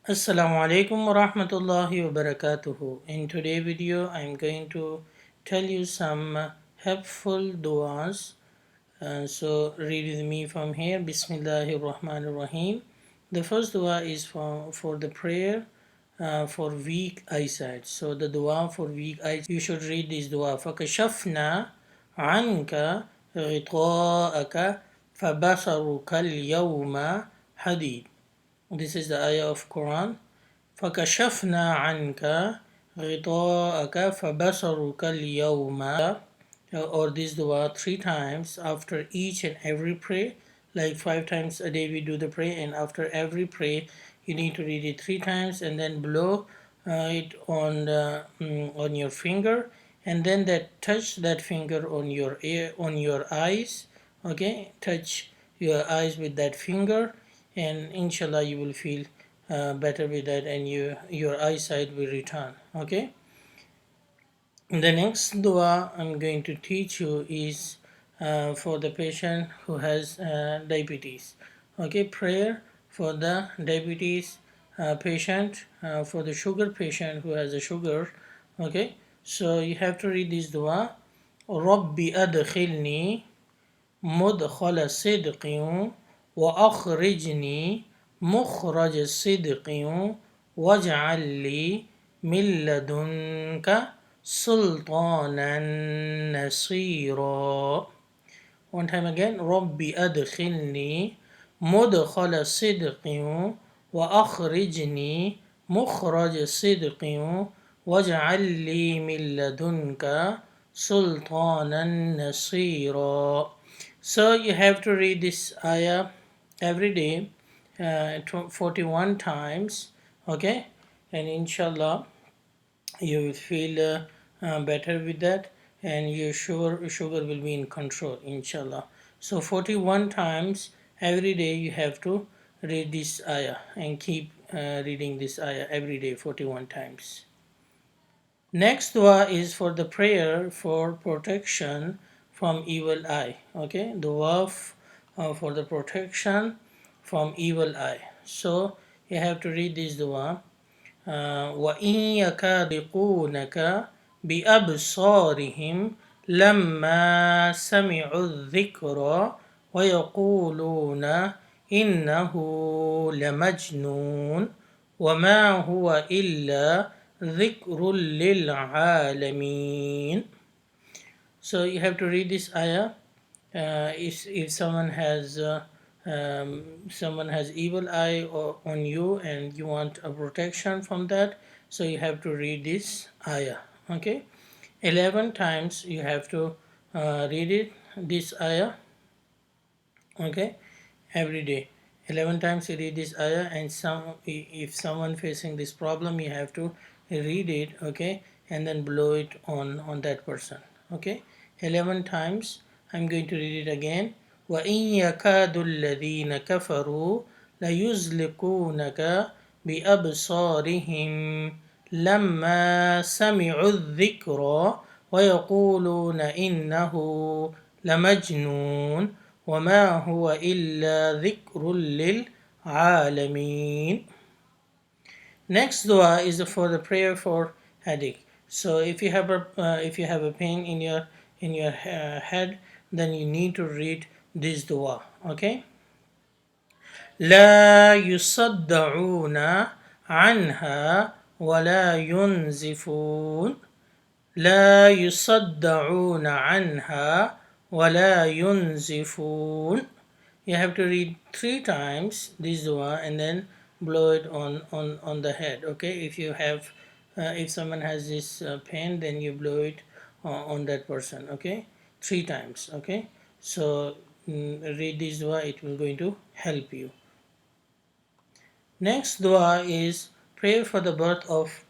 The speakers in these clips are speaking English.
As-salamu-alaykum wa rahmatullahi wa barakatuhu. In today's video, I'm going to tell you some helpful du'as. So read with me from here. Bismillahir Rahmanir Rahim. The first dua is for the prayer for weak eyesight. So the dua for weak eyesight, you should read this dua. فَكَشَفْنَا عَنْكَ غِطَاءَكَ فَبَصَرُكَ الْيَوْمَ حَدِيدٌ. This is the ayah of Quran. فَكَشَفْنَا عَنْكَ غِطَاءَكَ فَبَصَرُكَ الْيَوْمَ. Or this dua 3 times after each and every prayer. Like 5 times a day we do the prayer, and after every prayer you need to read it 3 times and then blow it on your finger, and then touch that finger on your ear, on your eyes. Okay, touch your eyes with that finger, and inshallah you will feel better with that, and your eyesight will return. Okay. The next dua I'm going to teach you is for the patient who has diabetes. Okay, prayer for the diabetes patient, for the sugar patient who has a sugar. Okay, so you have to read this dua. ربي أدخلني مدخل صدق وأخرجني مخرج صدق واجعل لي من لدنك سلطانا نصيرا. One time again. ربي أدخلني مدخل صدق وأخرجني مخرج صدق واجعل لي من لدنك سلطانا نصيرا. So you have to read this ayah every day 41 times. Okay, and inshallah you will feel better with that, and your sugar will be in control, inshallah. So 41 times every day you have to read this ayah, and keep reading this ayah every day 41 times. Next dua is for the prayer for protection from evil eye. Okay, dua for the protection from evil eye. So you have to read this dua. وَإِنْ يَكَادِقُونَكَ بِأَبْصَارِهِمْ لَمَّا سَمِعُوا الذِّكْرَ وَيَقُولُونَ إِنَّهُ لَمَجْنُونٌ وَمَا هُوَ إِلَّا ذِكْرٌ لِلْعَالَمِينَ. So you have to read this ayah. If someone has evil eye on you and you want a protection from that, so you have to read this ayah. Okay, 11 times you have to read this ayah. Okay, every day 11 times you read this ayah, and if someone facing this problem, you have to read it. Okay, and then blow it on that person. Okay, 11 times. I'm going to read it again. وَإِنْ يَكَادُ الَّذِينَ كَفَرُوا لَيُزْلِقُونَكَ بِأَبْصَارِهِمْ لَمَّا سَمِعُوا الذِّكْرَ وَيَقُولُونَ إِنَّهُ لَمَجْنُونٌ وَمَا هُوَ إِلَّا ذِكْرٌ لِلْعَالَمِينَ. Next dua is for the prayer for headache. So if you have a pain in your head, then you need to read this dua. Okay. لا يصدعون عنها ولا ينزفون لا يصدعون عنها ولا ينزفون. You have to read 3 times this dua and then blow it on the head. Okay, if someone has this pain, then you blow it on that person. Okay, 3 times. Okay, so read this dua, it will going to help you. Next dua is prayer for the birth of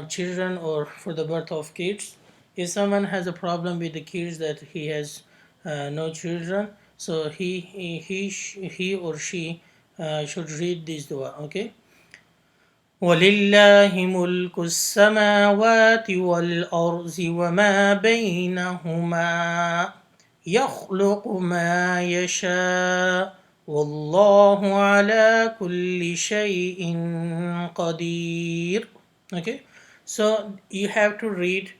children, or for the birth of kids. If someone has a problem with the kids, that he has no children, so he or she should read this dua. Okay. وَلِلَّهِ مُلْكُ السَّمَاوَاتِ وَالْأَرْضِ وَمَا بَيْنَهُمَا يَخْلُقُ مَا يَشَاءُ Wallahu ala kulli shay'in qadir. Okay, so you have to read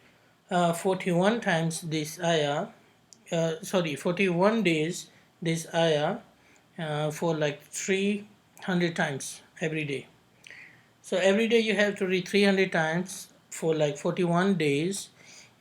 41 times this ayah, 41 days this ayah, for like 300 times every day. So every day you have to read 300 times for like 41 days,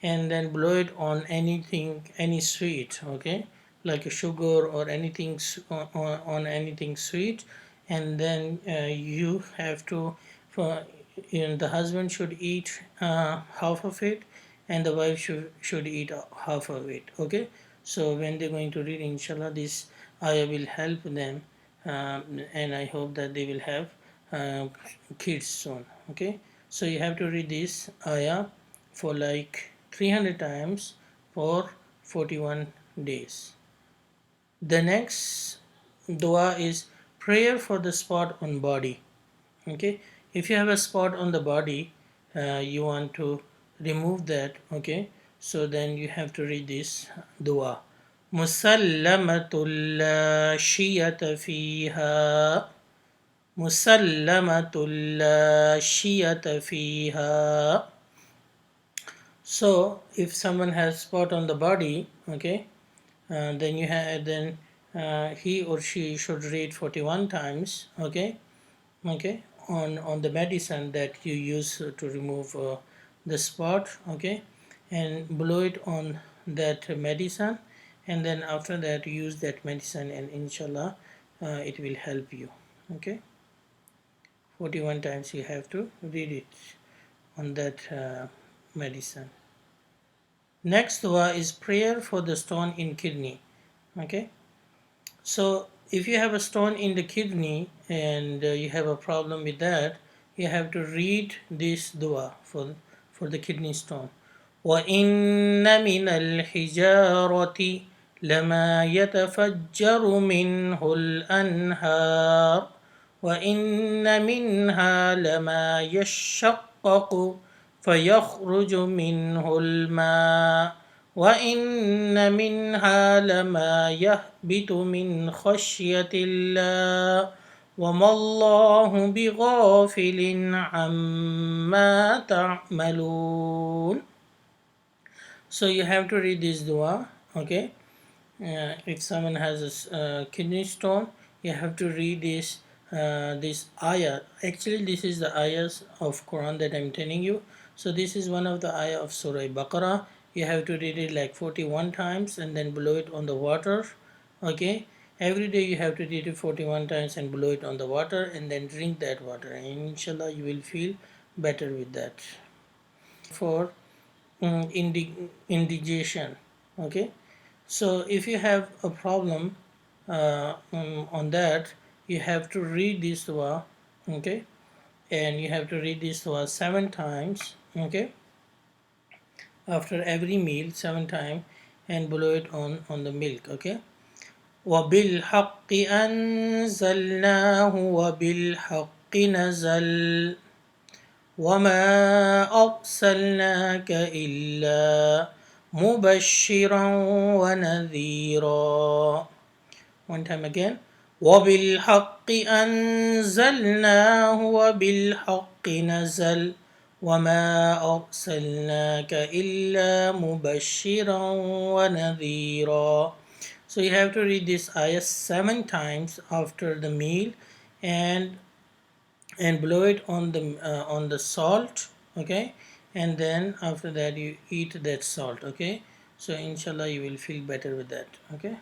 and then blow it on anything, any sweet, okay, like a sugar or anything on anything sweet. And then you have to, for, the husband should eat half of it, and the wife should eat half of it, okay. So when they're going to read, inshallah, this ayah will help them, and I hope that they will have uh, kids soon, okay. So you have to read this ayah for like 300 times for 41 days. The next dua is prayer for the spot on body, okay. If you have a spot on the body, you want to remove that, okay. So then you have to read this dua: musallamatul la shiyata fiha, musallamatul la shiyata fiha. So if someone has spot on the body, okay, then you have, then he or she should read 41 times, okay, okay, on the medicine that you use to remove the spot, okay, and blow it on that medicine, and then after that use that medicine, and inshallah it will help you, okay. 41 times you have to read it on that medicine. Next dua is prayer for the stone in kidney, okay. So if you have a stone in the kidney and you have a problem with that, you have to read this dua for the kidney stone. وَإِنَّ مِنَ الْحِجَارَةِ لَمَا يَتَفَجَّرُ مِنْهُ الْأَنْهَارُ وَإِنَّ مِنْهَا لَمَا يَشَّقَّقُ فَيَخْرُجُ مِنْهُ الْمَاءُ وَإِنَّ مِنْهَا لَمَا يَهْبِطُ مِنْ خَشْيَةِ اللَّهِ وَمَا اللَّهُ بِغَافِلٍ عَمَّا تَعْمَلُونَ. So you have to read this dua, okay. If someone has a kidney stone, you have to read this ayah. Actually, this is the ayahs of Quran that I'm telling you. So this is one of the ayah of Surah Baqarah. You have to read it like 41 times and then blow it on the water, okay. Every day you have to read it 41 times and blow it on the water, and then drink that water, and inshallah you will feel better with that. For indigestion, okay. So if you have a problem on that, you have to read this dua, okay, and you have to read this dua 7 times, okay, after every meal 7 times, and blow it on the milk, okay. وَبِالْحَقِّ أَنزَلْنَاهُ وَبِالْحَقِّ نَزَلَ وَمَا أَرْسَلْنَاكَ إِلَّا مُبَشِّرًا وَنَذِيرًا. One time again. وَبِالْحَقِّ أَنزَلْنَاهُ وَبِالْحَقِّ نَزَلَ وَمَا أَرْسَلْنَاكَ إِلَّا مُبَشِّرًا وَنَذِيرًا. So you have to read this ayah 7 times after the meal, and blow it on the salt, okay, and then after that you eat that salt, okay. So inshallah you will feel better with that, okay.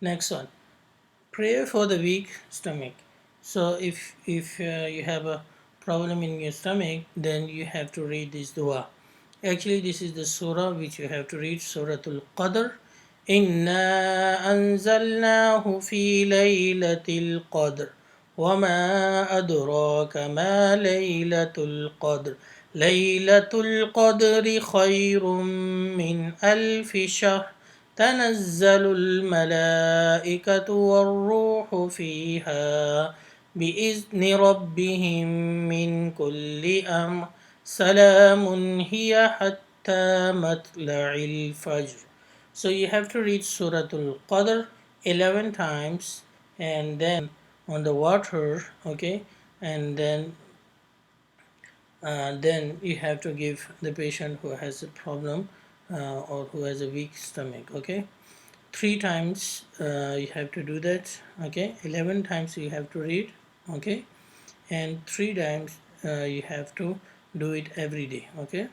Next one, prayer for the weak stomach. So if you have a problem in your stomach, then you have to read this dua. Actually, this is the surah which you have to read, Suratul Qadr. Inna anzalnahu fi laylatil qadr وما أدراك ما ليلة القدر ليلة القدر خير من ألف شهر تنزل الملائكة والروح فيها بإذن ربهم من كل أمر سلام هي حتى مطلع الفجر. So you have to read Surah Al-Qadr 11 times and then on the water, okay, and then you have to give the patient who has a problem or who has a weak stomach, okay. 3 times you have to do that, okay. 11 times you have to read, okay, and 3 times you have to do it every day, okay.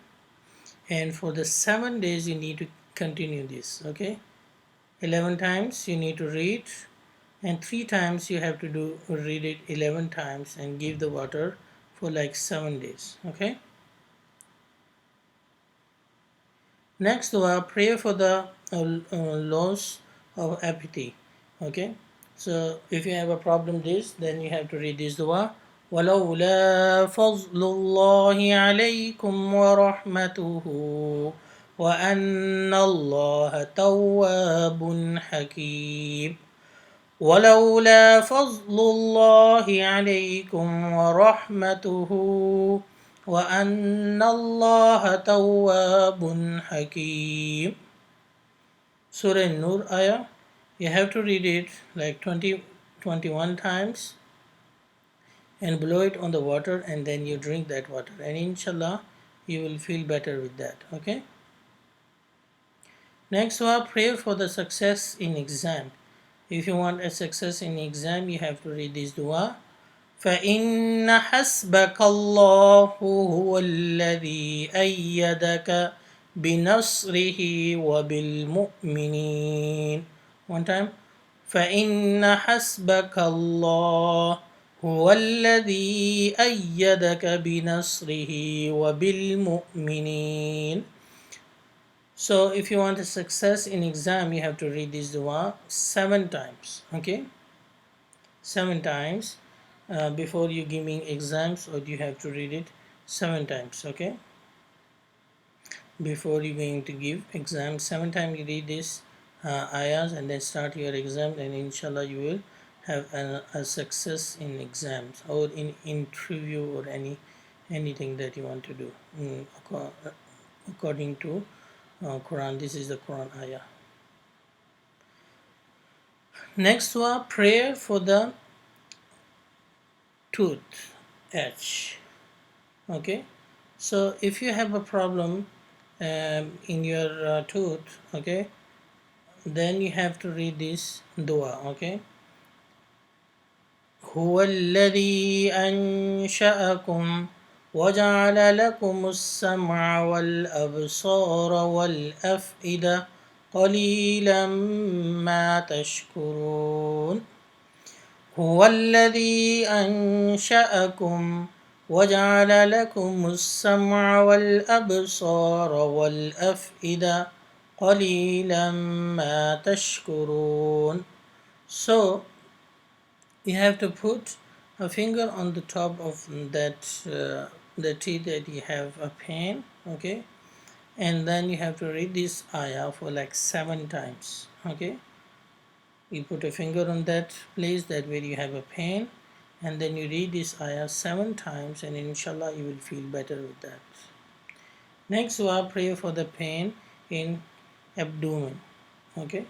And for the 7 days you need to continue this, okay. 11 times you need to read, and 3 times you have to do read it 11 times and give the water for like 7 days, okay. Next dua, pray for the loss of appetite, okay. So if you have a problem this, then you have to read this dua. ولولا فضل الله عليكم ورحمته وأن الله تواب حكيم. ولولا فضل الله عليكم ورحمته وأن الله تواب حكيم. Surah Nur ayah. You have to read it like 21 times and blow it on the water, and then you drink that water, and inshallah you will feel better with that, okay. Next one, prayer for the success in exam. If you want a success in exam, you have to read this dua. فَإِنَّ حَسْبَكَ اللَّهُ هُوَ الَّذِي أَيَّدَكَ بِنَصْرِهِ وَبِالْمُؤْمِنِينَ. One time. فَإِنَّ حَسْبَكَ اللَّهُ هُوَ الَّذِي أَيَّدَكَ بِنَصْرِهِ وَبِالْمُؤْمِنِينَ. So if you want a success in exam, you have to read this dua 7 times, okay. 7 times before you giving exams, or you have to read it 7 times, okay. Before you going to give exam, 7 times you read this ayahs and then start your exam, and inshallah you will have a success in exams or in interview or anything that you want to do according to Quran. This is the Quran ayah. Next one, prayer for the tooth edge, okay. So if you have a problem in your tooth, okay, then you have to read this dua, okay. هو الذي أنشأكم وجعل لكم السمع والأبصار والأفئدة قليلا ما تشكرون. هو الذي أنشأكم وجعل لكم السمع والأبصار والأفئدة قليلا ما تشكرون. So you have to put a finger on the top of that the teeth that you have a pain, okay, and then you have to read this ayah for like 7 times, okay. You put a finger on that place that where you have a pain, and then you read this ayah 7 times, and inshallah you will feel better with that. Next dua, pray for the pain in abdomen, okay.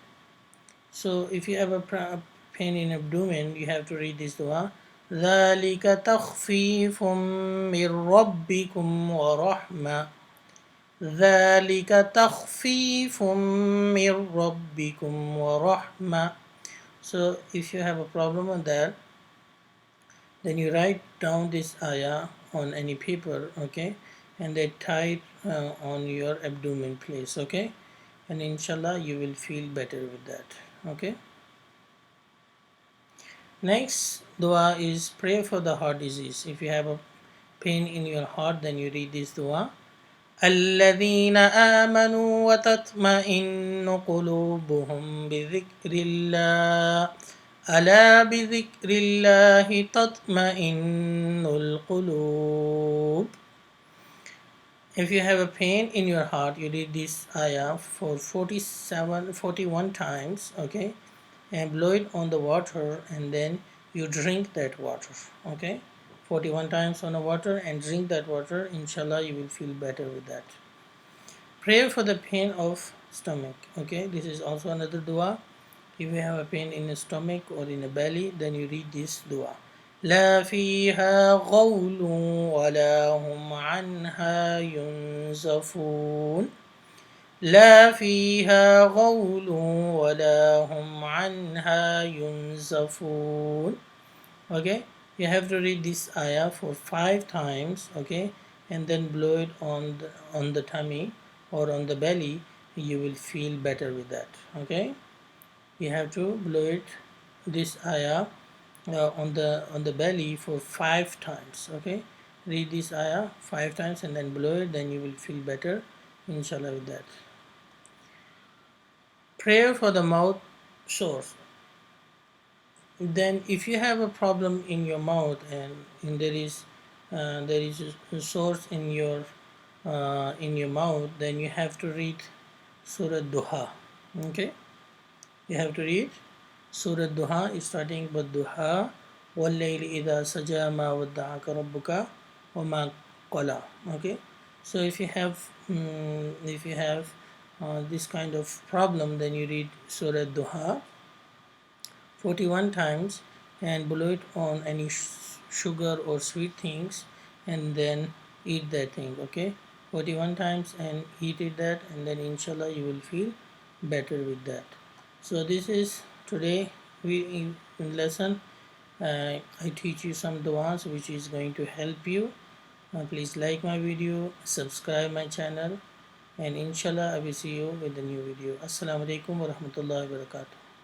So if you have a pain in abdomen, you have to read this dua. ذَلِكَ تَخْفِيفٌ مِّن رَبِّكُمْ وَرَحْمَةٌ. ذَلِكَ تَخْفِيفٌ مِّن رَبِّكُمْ وَرَحْمَةٌ. So if you have a problem on that, then you write down this ayah on any paper, okay, and they tie it on your abdomen place, okay, and inshallah you will feel better with that, okay. Next dua is pray for the heart disease. If you have a pain in your heart, then you read this dua. الذين آمنوا وتطمئن قلوبهم بذكر الله ألا بذكر الله تطمئن القلوب. If you have a pain in your heart, you read this ayah for 41 times, okay, and blow it on the water, and then you drink that water, okay, 41 times on the water and drink that water. Inshallah you will feel better with that. Pray for the pain of stomach, okay. This is also another dua. If you have a pain in the stomach or in the belly, then you read this dua. لا فيها غول ولا هم عنها ينزفون. لا فيها غول ولا هم عنها ينزفون. Okay, you have to read this ayah for 5 times. Okay, and then blow it on the tummy or on the belly. You will feel better with that. Okay, you have to blow it this ayah on the belly for 5 times. Okay, read this ayah 5 times and then blow it, then you will feel better, inshallah, with that. Prayer for the mouth sores. Then if you have a problem in your mouth and there is a source in your mouth, then you have to read Surah Duha. Okay, you have to read Surah Duha, starting with Duha. وَاللَّيْلِ إِذَا سَجَى مَا وَدَّعَكَ رَبُّكَ وَمَا قَلَى. Okay, so if you have this kind of problem, then you read Surah Duha 41 times and blow it on any sugar or sweet things and then eat that thing. Okay, 41 times and eat it that, and then inshallah you will feel better with that. So this is today we in lesson. I teach you some du'as which is going to help you. Please like my video, subscribe my channel, and inshallah I will see you with the new video. As-salamu-alaykum wa rahmatullahi wa barakatuh.